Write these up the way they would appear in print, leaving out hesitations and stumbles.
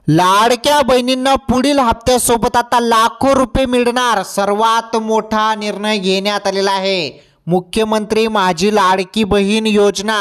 लाडक्या बहिणींना पुढील हप्त्यासोबत आता लाखो रुपये मिळणार. सर्वात मोठा निर्णय घेण्यात आलेला आहे. मुख्यमंत्री माझी लाडकी बहीण योजना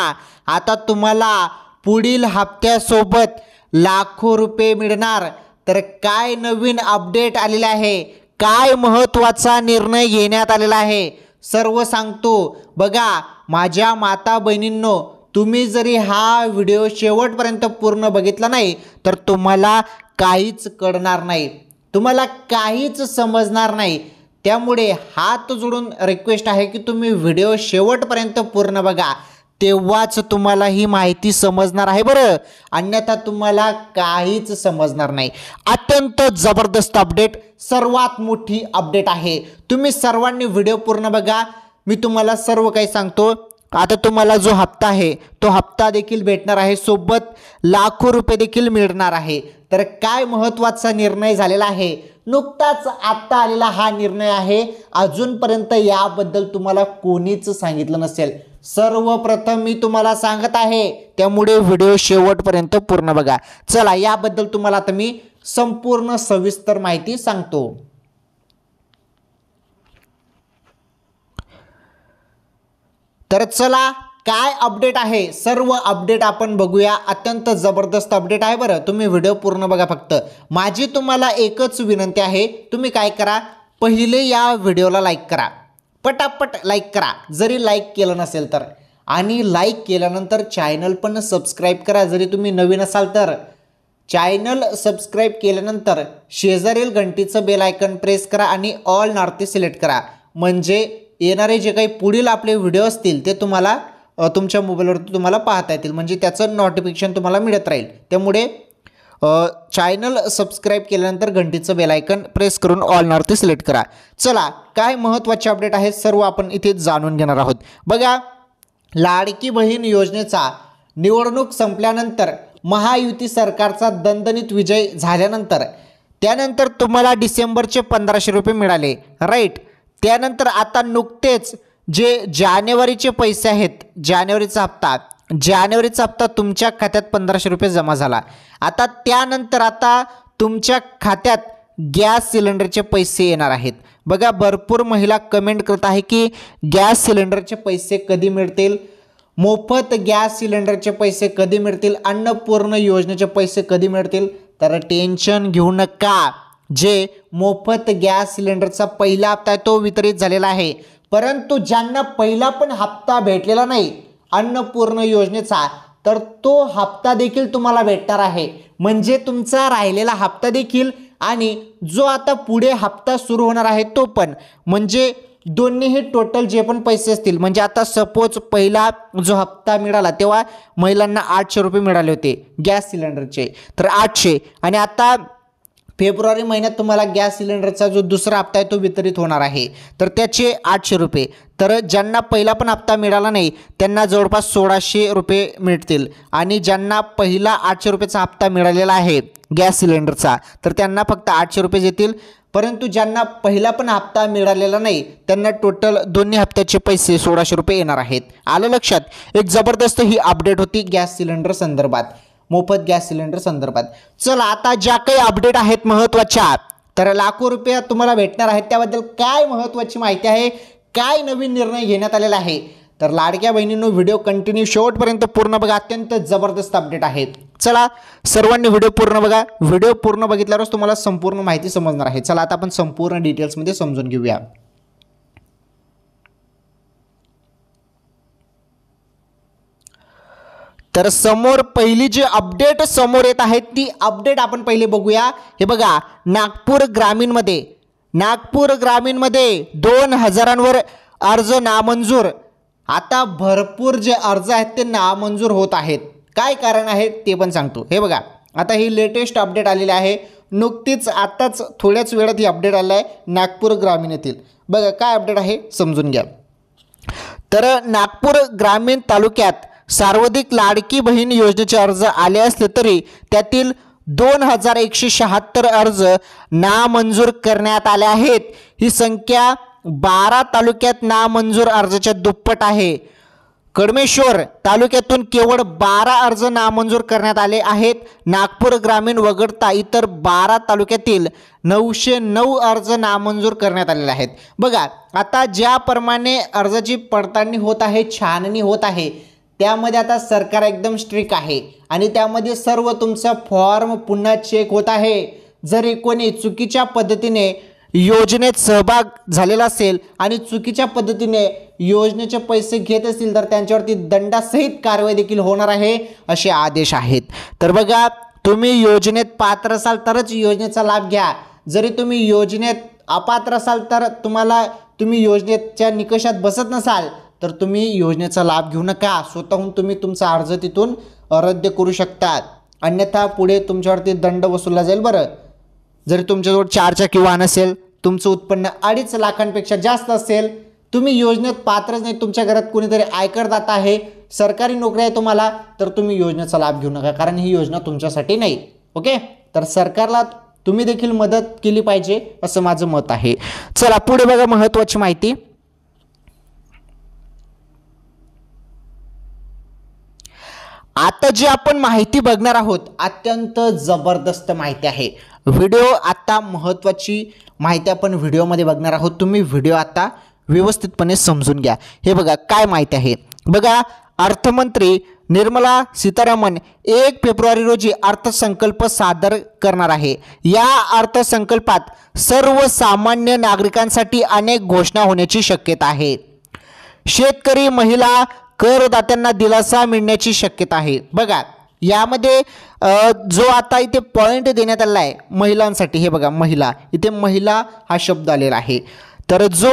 आता तुम्हाला पुढील हप्त्यासोबत लाखो रुपये मिळणार. तर काय नवीन अपडेट आलेले आहे, काय महत्त्वाचा निर्णय घेण्यात आलेला आहे, सर्व सांगतो. बघा माझ्या माता बहिणींनो, तुम्ही जरी हा व्हिडिओ शेवटपर्यंत पूर्ण बघितला नाही तर तुम्हाला काहीच कळणार नाही, तुम्हाला काहीच समजणार नाही. त्यामुळे हात जोडून रिक्वेस्ट आहे की तुम्ही व्हिडिओ शेवटपर्यंत पूर्ण बघा, तेव्हाच तुम्हाला ही माहिती समजणार आहे बरं, अन्यथा तुम्हाला काहीच समजणार नाही. अत्यंत जबरदस्त अपडेट, सर्वात मोठी अपडेट आहे. तुम्ही सर्वांनी व्हिडिओ पूर्ण बघा, मी तुम्हाला सर्व काही सांगतो. आता तुम्हाला जो हप्ता आहे तो हप्ता देखील भेटणार आहे, सोबत लाखो रुपये देखील मिळणार आहे. तर काय महत्त्वाचा निर्णय झालेला आहे, नुकताच आत्ता आलेला हा निर्णय आहे. अजूनपर्यंत याबद्दल तुम्हाला कोणीच सांगितलं नसेल. सर्वप्रथम मी तुम्हाला सांगत आहे, त्यामुळे व्हिडिओ शेवटपर्यंत पूर्ण बघा. चला याबद्दल तुम्हाला आता मी संपूर्ण सविस्तर माहिती सांगतो. तर चला काय अपडेट आहे, सर्व अपडेट आपण बघूया. अत्यंत जबरदस्त अपडेट आहे बरं, तुम्ही व्हिडिओ पूर्ण बघा. फक्त माझी तुम्हाला एकच विनंती आहे, तुम्ही काय करा, पहिले या व्हिडिओला लाईक करा, पटापट लाईक करा जरी लाईक केलं नसेल तर, आणि लाईक केल्यानंतर चॅनल पण सबस्क्राईब करा जरी तुम्ही नवीन असाल तर. चॅनल सबस्क्राईब केल्यानंतर शेजारील घंटीचं बेल आयकन प्रेस करा आणि ऑल नॉर्थ सिलेक्ट करा, म्हणजे येणारे जे काही पुढील आपले व्हिडिओ असतील ते तुम्हाला तुमच्या मोबाईलवरती तुम्हाला पाहता येतील, म्हणजे त्याचं नोटिफिकेशन तुम्हाला मिळत राहील. त्यामुळे चॅनल सबस्क्राईब केल्यानंतर घंटीचं बेल आयकन प्रेस करून ऑल नॉर्थ सिलेक्ट करा. चला काय महत्त्वाचे अपडेट आहेत सर्व आपण इथे जाणून घेणार आहोत. बघा लाडकी बहीण योजनेचा निवडणूक संपल्यानंतर महायुती सरकारचा दणदणीत विजय झाल्यानंतर त्यानंतर तुम्हाला डिसेंबरचे 1500 रुपये मिळाले, राईट. त्यानंतर आता नुकतेच जे जानेवारीचे पैसे आहेत, जानेवारीचा हप्ता तुमच्या खात्यात 1500 रुपये जमा झाला. आता त्यानंतर आता तुमच्या खात्यात गॅस सिलेंडरचे पैसे येणार आहेत. बघा भरपूर महिला कमेंट करत आहे की गॅस सिलेंडरचे पैसे कधी मिळतील, मोफत गॅस सिलेंडरचे पैसे कधी मिळतील, अन्नपूर्ण योजनेचे पैसे कधी मिळतील. तर टेन्शन घेऊ नका, जे मोफत गॅस सिलेंडरचा पहिला हप्ता आहे तो वितरित झालेला आहे. परंतु ज्यांना पहिला पण हप्ता भेटलेला नाही अन्नपूर्ण योजनेचा, तर तो हप्ता देखील तुम्हाला भेटणार आहे. म्हणजे तुमचा राहिलेला हप्ता देखील आणि जो आता पुढे हप्ता सुरू होणार आहे तो पण, म्हणजे दोन्हीही टोटल जे पण पैसे असतील, म्हणजे आता सपोज पहिला जो हप्ता मिळाला तेव्हा महिलांना 800 रुपये मिळाले होते गॅस सिलेंडरचे, तर 800, आणि आता फेब्रुवारी महिन्यात तुम्हाला गॅस सिलेंडरचा जो दुसरा हप्ता आहे तो वितरित होणार आहे, तर त्याचे 800 रुपये. तर ज्यांना पहिला पण हप्ता मिळाला नाही त्यांना जवळपास 1600 रुपये मिळतील, आणि ज्यांना पहिला 800 रुपयाचा हप्ता मिळालेला आहे गॅस सिलेंडरचा तर त्यांना फक्त 800 रुपये येतील. परंतु ज्यांना पहिला पण हप्ता मिळालेला नाही त्यांना टोटल दोन्ही हप्त्याचे पैसे 1600 रुपये येणार आहेत. आलं लक्षात? एक जबरदस्त ही अपडेट होती गॅस सिलेंडर संदर्भात, मोफत गॅस सिलेंडर संदर्भात. चला आता ज्या काही अपडेट आहेत महत्त्वाच्या, तर लाखो रुपये तुम्हाला भेटणार आहेत, त्याबद्दल काय महत्त्वाची माहिती आहे, काय नवीन निर्णय घेण्यात आलेला आहे. तर लाडक्या बहिणींनो व्हिडिओ कंटिन्यू शेवटपर्यंत पूर्ण बघा, अत्यंत जबरदस्त अपडेट आहेत. चला सर्वांनी व्हिडिओ पूर्ण बघा, व्हिडिओ पूर्ण बघितल्यावरच तुम्हाला संपूर्ण माहिती समजणार आहे. चला आता आपण संपूर्ण डिटेल्समध्ये समजून घेऊया. तर समोर पहिली जी अपडेट समोर येत आहे ती अपडेट आपण पहिले बघूया. हे बघा नागपूर ग्रामीणमध्ये 2000 अर्ज नामंजूर. आता भरपूर जे अर्ज आहेत ते नामंजूर होत आहेत, काय कारण आहे ते पण सांगतो. हे बघा आता ही लेटेस्ट अपडेट आलेली आहे, नुकतीच आताच थोड्याच वेळात ही अपडेट आली आहे नागपूर ग्रामीण येथील. बघा काय अपडेट आहे समजून घ्या. तर नागपूर ग्रामीण तालुक्यात सार्वत्रिक लाडकी बहीण योजनेचे अर्ज आले असले तरी त्यातील 2176 अर्ज नामंजूर करण्यात आले आहेत. ही संख्या 12 तालुक्यात नामंजूर अर्जाच्या दुप्पट आहे. कडमेश्वर तालुक्यातून केवळ 12 अर्ज नामंजूर करण्यात आले आहेत. नागपूर ग्रामीण वगळता इतर 12 तालुक्यातील 909 अर्ज नामंजूर करण्यात आलेले आहेत. बघा आता ज्याप्रमाणे अर्जाची पडताळणी होत आहे, छाननी होत आहे, त्यामध्ये आता सरकार एकदम स्ट्रिक्ट आहे आणि त्यामध्ये सर्व तुमचा फॉर्म पुन्हा चेक होत आहे. जर कोणी चुकीच्या पद्धतीने योजनेत सहभाग झालेला असेल आणि चुकीच्या पद्धतीने योजनेचे पैसे घेत असतील तर त्यांच्यावरती दंडासहित कारवाई देखील होणार आहे, असे आदेश आहेत. तर बघा तुम्ही योजनेत पात्र असाल तरच योजनेचा लाभ घ्या. जरी तुम्ही योजनेत अपात्र असाल तर तुम्ही योजनेच्या निकषात बसत नसाल तर तुम्ही योजनेचा लाभ घेऊ नका. स्वतःहून तुम्ही तुमचा अर्ज तिथून रद्द करू शकतात, अन्यथा पुढे तुमच्यावरती दंड वसूलला जाईल. बरं, जरी तुमच्याजवळ 4 चाकी वाहन असेल, तुमचं उत्पन्न 2.5 लाखांपेक्षा जास्त असेल, तुम्ही योजनेत पात्रच नाही, तुमच्या घरात कोणीतरी आयकरदाता आहे, सरकारी नोकरी आहे तुम्हाला, तर तुम्ही योजनेचा लाभ घेऊ नका, कारण ही योजना तुमच्यासाठी नाही. ओके, तर सरकारला तुम्ही देखील मदत केली पाहिजे असं माझं मत आहे. चला पुढे बघा महत्त्वाची माहिती. आता जी आपण माहिती बघणार आहोत अत्यंत जबरदस्त माहिती आहे. व्हिडिओ आता महत्त्वाची माहिती आपण व्हिडिओमध्ये बघणार आहोत. तुम्ही व्हिडिओ आता व्यवस्थितपणे समजून घ्या. हे बघा काय माहिती आहे. बघा अर्थमंत्री निर्मला सीतारामन 1 फेब्रुवारी रोजी अर्थसंकल्प सादर करणार आहे. या अर्थसंकल्पात सर्वसामान्य नागरिकांसाठी अनेक घोषणा होण्याची शक्यता आहे. शेतकरी, महिला, करदात्यांना दिलासा मिळण्याची शक्यता आहे. बघा यामध्ये जो आता इथे पॉइंट देण्यात आला आहे महिलांसाठी, हे बघा महिला, इथे महिला हा शब्द आलेला आहे. तर जो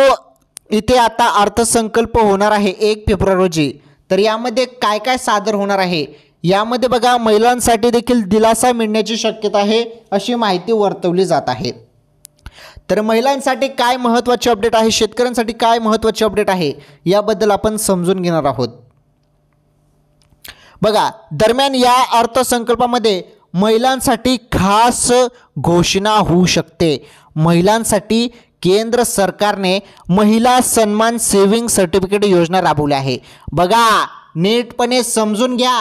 इथे आता अर्थसंकल्प होणार आहे 1 फेब्रुवारी रोजी, तर यामध्ये काय काय सादर होणार आहे, यामध्ये बघा महिलांसाठी देखील दिलासा मिळण्याची शक्यता आहे अशी माहिती वर्तवली जात आहे. तर महिलांसाठी काय महत्त्वाचे अपडेट आहे, शेतकऱ्यांसाठी काय महत्त्वाचे अपडेट आहे, याबद्दल आपण समजून घेणार आहोत. बघा दरम्यान या अर्थसंकल्पामध्ये महिलांसाठी खास घोषणा होऊ शकते. महिलांसाठी केंद्र सरकारने महिला सन्मान सेव्हिंग सर्टिफिकेट योजना राबवली आहे. बघा नीटपणे समजून घ्या,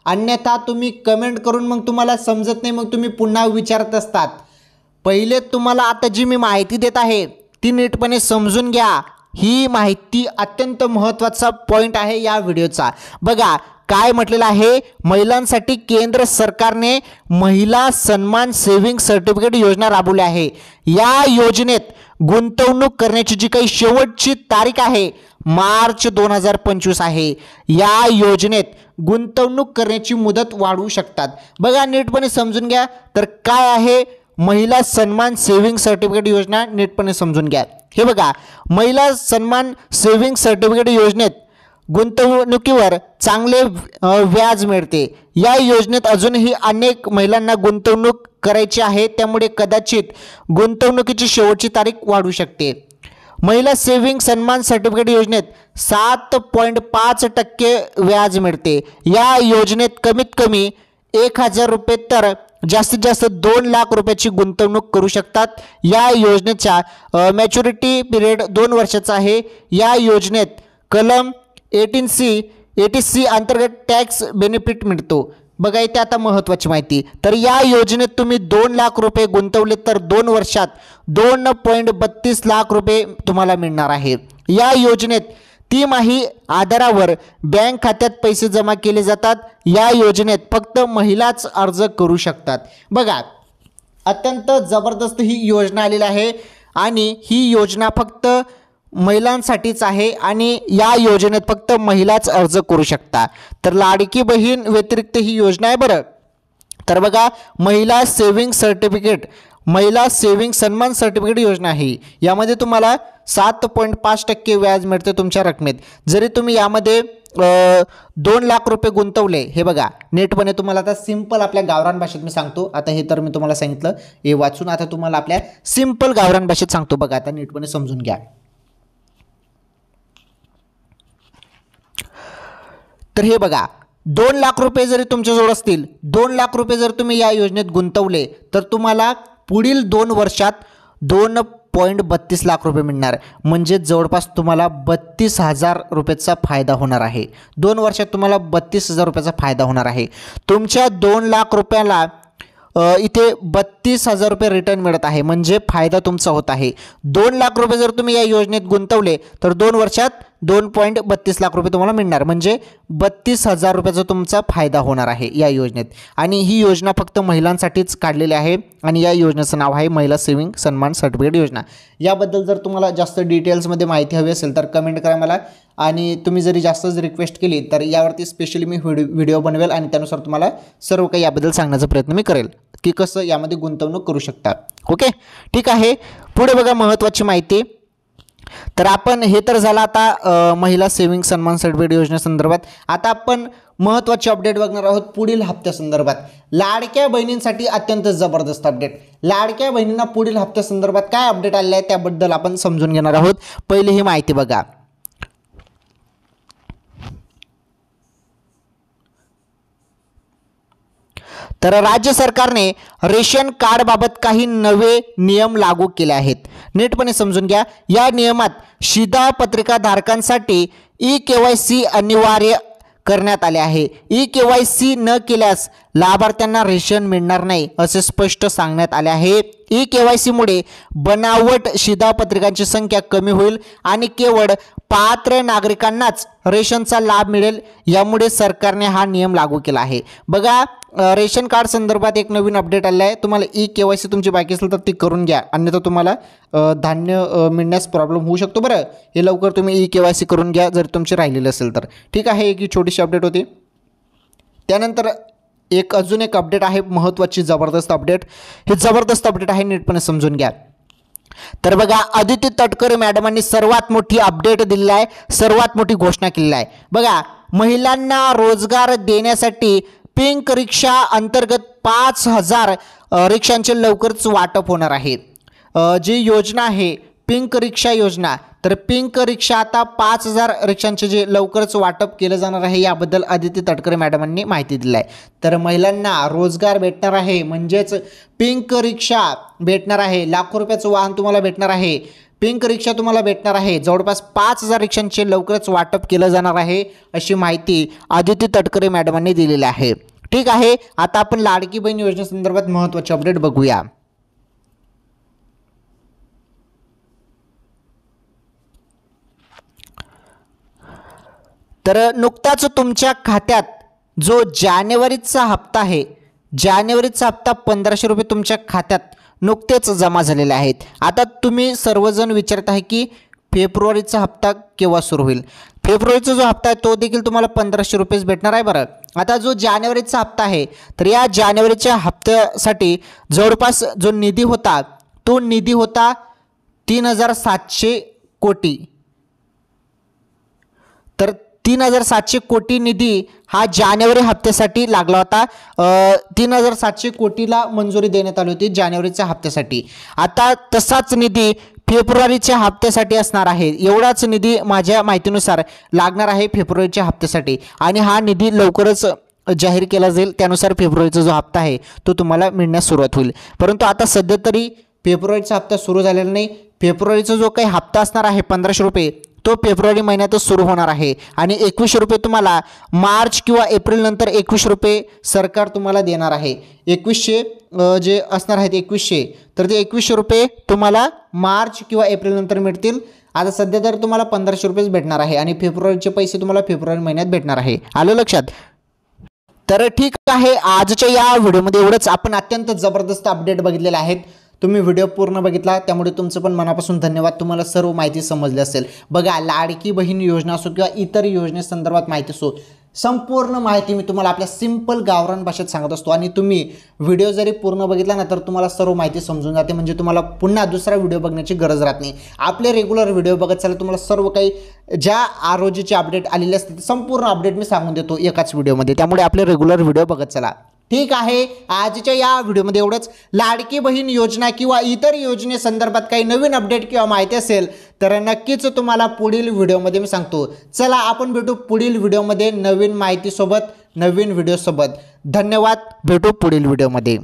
अन्यथा तुम्ही कमेंट करून मग तुम्हाला समजत नाही, मग तुम्ही पुन्हा विचारत असतात. पहिले तुम्हाला आता जी मी माहिती देत आहे ती नीटपणे समजून घ्या. ही माहिती अत्यंत महत्त्वाचा पॉईंट आहे या व्हिडिओचा. बघा काय म्हटलेलं आहे, महिलांसाठी केंद्र सरकारने महिला सन्मान सेव्हिंग सर्टिफिकेट योजना राबवली आहे. या योजनेत गुंतवणूक करण्याची जी काही शेवटची तारीख आहे मार्च 2025 आहे. या योजनेत गुंतवणूक करण्याची मुदत वाढवू शकतात. बघा नीटपणे समजून घ्या. तर काय आहे महिला सन्मान सेव्हिंग सर्टिफिकेट योजना, नीटपणे समजून घ्या. हे बघा महिला सन्मान सेव्हिंग सर्टिफिकेट योजनेत गुंतवणुकीवर चांगले व्याज मिळते. या योजनेत अजूनही अनेक महिलांना गुंतवणूक करायची आहे, त्यामुळे कदाचित गुंतवणुकीची शेवटची तारीख वाढू शकते. महिला सेव्हिंग सन्मान सर्टिफिकेट योजनेत 7.5% व्याज मिळते. या योजनेत कमीत कमी 1,000 रुपये तर जास्तीत जास्त 2 लाख रुपयाची गुंतवणूक करू शकतात. या योजनेचा मॅच्युरिटी पिरियड 2 वर्षाचा आहे. या योजनेत कलम 18C अंतर्गत टॅक्स बेनिफिट मिळतो. बघा इथे आता महत्त्वाची माहिती. तर या योजनेत तुम्ही 2 लाख रुपये गुंतवले तर 2 वर्षात 2.32 लाख रुपये तुम्हाला मिळणार आहे. या योजनेत तिमाही आधारावर बँक खात्यात पैसे जमा केले जातात. या योजनेत फक्त महिलाच अर्ज करू शकतात. बघा अत्यंत जबरदस्त ही योजना आलेली आहे आणि ही योजना फक्त महिलांसाठीच आहे आणि या योजनेत फक्त महिलाच अर्ज करू शकतात. तर लाडकी बहीण व्यतिरिक्त ही योजना आहे. बरं तर बघा महिला सेव्हिंग सर्टिफिकेट, महिला सेव्हिंग सन्मान सर्टिफिकेट योजना आहे. यामध्ये तुम्हाला 7.5% व्याज मिळते तुमच्या रकमेत. जरी तुम्ही यामध्ये 2 लाख रुपये गुंतवले, हे बघा नेटपणे तुम्हाला आता सिंपल आपल्या गावरान भाषेत मी सांगतो. आता हे तर मी तुम्हाला सांगितलं हे वाचून, आता तुम्हाला आपल्या सिंपल गावरान भाषेत सांगतो. बघा आता नेटपणे समजून घ्या. तर हे बघा 2 लाख रुपये जरी तुमच्याजवळ असतील, 2 लाख रुपये जर तुम्ही या योजनेत गुंतवले तर तुम्हाला पुढील 2 वर्षात 2.32 लाख रुपये मिळणार, म्हणजे जवळपास तुम्हाला 32,000 रुपयाचा फायदा होणार आहे। 2 वर्षात तुम्हाला 32,000 रुपयाचा फायदा होणार आहे। तुमच्या 2 लाख रुपयाला इथे 32,000 रुपये रिटर्न मिळत आहे, म्हणजे फायदा तुमचा होत आहे। 2 लाख रुपये जर तुम्ही या योजनेत गुंतवले तर 2 वर्षात 2.32 लाख रुपये तुम्हाला मिळणार, म्हणजे 32,000 रुपयाचा तुमचा फायदा होणार आहे या योजनेत। आणि ही योजना फक्त महिलांसाठीच काढलेली आहे आणि या योजनेचं नाव आहे महिला सेविंग सन्मान सर्टिफिकेट योजना। याबद्दल जर तुम्हाला जास्त डिटेल्समध्ये माहिती हवी असेल तर कमेंट करा मला, आणि तुम्ही जरी जास्तच रिक्वेस्ट केली तर यावरती स्पेशली मी व्हिडिओ बनवेल आणि त्यानुसार तुम्हाला सर्व काही याबद्दल सांगण्याचा प्रयत्न मी करेल की कसं यामध्ये गुंतवणूक करू शकता। ओके, ठीक आहे। पुढे बघा महत्त्वाची माहिती। तर आपण हे तर झालं आता महिला सेविंग सन्मान सर्टिफिकेट योजनेसंदर्भात। आता आपण महत्त्वाची अपडेट बघणार आहोत पुढील हप्त्यासंदर्भात। लाडक्या बहिणींसाठी अत्यंत जबरदस्त अपडेट। लाडक्या बहिणींना पुढील हप्त्यासंदर्भात काय अपडेट आले आहे त्याबद्दल आपण समजून घेणार आहोत। पहिली ही माहिती बघा। तर राज्य सरकारने रेशन कार्ड बाबत काही नवे नियम लागू केले आहेत, नीटपणे समजून घ्या। या नियमात शिधापत्रिका धारकांसाठी ई-केवायसी अनिवार्य करण्यात आले आहे। ई-केवायसी न केल्यास लाभार्थ्यांना रेशन मिळणार नाही असे स्पष्ट सांगण्यात आले आहे। ई-केवायसी मुळे बनावट शिधापत्रिकांची संख्या कमी होईल आणि केवळ पात्र नागरिकांनाच रेशनचा लाभ मिळेल, यामुळे सरकारने हा नियम लागू केला आहे। बघा, रेशन कार्ड संदर्भात एक नवीन अपडेट आले आहे। तुम्हाला ई-केवायसी तुमची बाकी असेल तर ती करून घ्या, अन्यथा तुम्हाला धान्य मिळण्यास प्रॉब्लेम होऊ शकतो। बरं, हे लवकर तुम्ही ई-केवायसी करून घ्या जर तुमची राहिलेली असेल तर। ठीक आहे, एक ही छोटीशी अपडेट होती। त्यानंतर अजून एक अपडेट आहे महत्त्वाची जबरदस्त अपडेट। हे जबरदस्त अपडेट आहे, नीटपणे समजून घ्या। तर बघा, अदिती तटकरे मॅडमांनी सर्वात मोठी अपडेट दिलेली आहे, सर्वात मोठी घोषणा केलेली आहे। बघा, महिलांना रोजगार देण्यासाठी पिंक रिक्षा अंतर्गत 5,000 रिक्षांचे लवकरच वाटप होणार आहे। जी योजना आहे पिंक रिक्षा योजना, तर पिंक रिक्षा आता 5,000 रिक्षांचे जे लवकरच वाटप केलं जाणार आहे, याबद्दल अदिती तटकरे मॅडमांनी माहिती दिली आहे। तर महिलांना रोजगार भेटणार आहे, म्हणजेच पिंक रिक्षा भेटणार आहे, लाखो रुपयाचं वाहन तुम्हाला भेटणार आहे, पिंक रिक्षा तुम्हाला भेटणार आहे। जवळपास 5,000 रिक्षांचे लवकरच वाटप केलं जाणार आहे, अशी माहिती अदिती तटकरे मॅडमांनी दिलेली आहे। ठीक आहे, आता आपण लाडकी बहीण योजनेसंदर्भात महत्त्वाचे अपडेट बघूया। तर नुकताच तुमच्या खात्यात जो जानेवारीचा हप्ता आहे, जानेवारीचा हप्ता 1,500 रुपये तुमच्या खात्यात नुकतेच जमा झालेले आहेत। आता तुम्ही सर्वजण विचारत आहे की फेब्रुवारीचा हप्ता केव्हा सुरू होईल। फेब्रुवारीचा जो हप्ता आहे तो देखील तुम्हाला 1,500 रुपयेच भेटणार आहे। बरं, आता जो जानेवारीचा हप्ता आहे, तर या जानेवारीच्या हप्त्यासाठी जवळपास जो निधी होता तो निधी होता 3,700 कोटी। तर 3,700 कोटी निधी हा जानेवारी हप्त्यासाठी लागला होता। 3,700 कोटीला मंजुरी देण्यात आली होती जानेवारीच्या हप्त्यासाठी। आता तसाच निधी फेब्रुवारीच्या हप्त्यासाठी असणार आहे, एवढाच निधी माझ्या माहितीनुसार लागणार आहे फेब्रुवारीच्या हप्त्यासाठी, आणि हा निधी लवकरच जाहीर केला जाईल, त्यानुसार फेब्रुवारीचा जो हप्ता आहे तो तुम्हाला मिळण्यास सुरुवात होईल। परंतु आता सध्या तरी फेब्रुवारीचा हप्ता सुरू झालेला नाही। फेब्रुवारीचा जो काही हप्ता असणार आहे 1,500 रुपये तो फेब्रुवारी महिन्यातच सुरू होणार आहे, आणि 2100 रुपये तुम्हाला मार्च किंवा एप्रिल नंतर 2100 रुपये सरकार तुम्हाला देणार आहे। 2100 जे असणार आहेत 2100, तर ते 2100 रुपये तुम्हाला मार्च किंवा एप्रिल नंतर मिळतील। आता सध्या तर तुम्हाला 1,500 रुपयेच भेटणार आहे, आणि फेब्रुवारीचे पैसे तुम्हाला फेब्रुवारी महिन्यात भेटणार आहे। आलं लक्षात? तर ठीक आहे, आजच्या या व्हिडिओमध्ये एवढंच। आपण अत्यंत जबरदस्त अपडेट बघितलेले आहेत। तुम्ही व्हिडिओ पूर्ण बघितला त्यामुळे तुमचं पण मनापासून धन्यवाद। तुम्हाला सर्व माहिती समजली असेल। बघा, लाडकी बहीण योजना असो किंवा इतर योजनेसंदर्भात माहिती असो, संपूर्ण माहिती मी तुम्हाला आपल्या सिंपल गावरान भाषेत सांगत असतो, आणि तुम्ही व्हिडिओ जरी पूर्ण बघितला ना तर तुम्हाला सर्व माहिती समजून जाते, म्हणजे तुम्हाला पुन्हा दुसरा व्हिडिओ बघण्याची गरज राहत नाही। आपले रेग्युलर व्हिडिओ बघत चालले तुम्हाला सर्व काही ज्या आरोग्याचे अपडेट आलेले असते ते संपूर्ण अपडेट मी सांगून देतो एकाच व्हिडिओमध्ये, त्यामुळे आपले रेग्युलर व्हिडिओ बघत चला। ठीक आहे, आजच्या या व्हिडिओमध्ये एवढंच। लाडकी बहीण योजना किंवा इतर योजनेसंदर्भात काही नवीन अपडेट किंवा माहिती असेल तर नक्कीच तुम्हाला पुढील व्हिडिओमध्ये मी सांगतो। चला, आपण भेटू पुढील व्हिडिओमध्ये नवीन माहितीसोबत, नवीन व्हिडिओसोबत। धन्यवाद, भेटू पुढील व्हिडिओमध्ये।